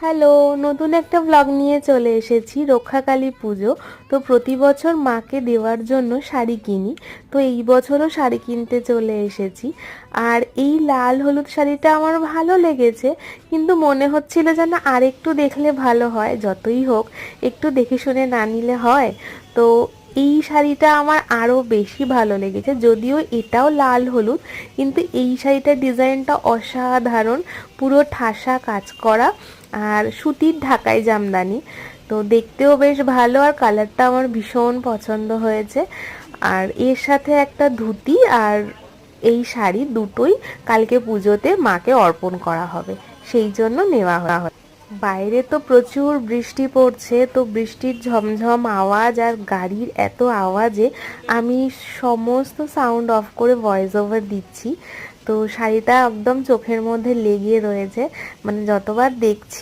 Hello, নতুন একটা blog নিয়ে চলে এসেছি। রক্ষাকালী পুজো তো প্রতি বছর মাকে দেওয়ার জন্য শাড়ি কিনি। তো এই বছরও শাড়ি কিনতে চলে এসেছি। আর এই লাল হলুদ শাড়িটা আমার ভালো লেগেছে, কিন্তু মনে হচ্ছিল যেন আর একটু দেখলে ভালো হয়। যতই হোক একটু দেখে শুনে না নিলে হয়? তো এই শাড়িটা আমার আরও বেশি ভালো লেগেছে, যদিও এটাও লাল হলুদ, কিন্তু এই শাড়িটার ডিজাইনটা অসাধারণ, পুরো ঠাসা কাজ করা আর সুতির ঢাকাই জামদানি। তো দেখতেও বেশ ভালো, আর কালারটা আমার ভীষণ পছন্দ হয়েছে। আর এর সাথে একটা ধুতি আর এই শাড়ি দুটোই কালকে পুজোতে মাকে অর্পণ করা হবে, সেই জন্য নেওয়া হয়। বাইরে তো প্রচুর বৃষ্টি পড়ছে, তো বৃষ্টির ঝমঝম আওয়াজ আর গাড়ির এত আওয়াজে আমি সমস্ত সাউন্ড অফ করে ভয়েস ওভার দিচ্ছি। তো শাড়িটা একদম চোখের মধ্যে লেগে রয়েছে, মানে যতবার দেখছি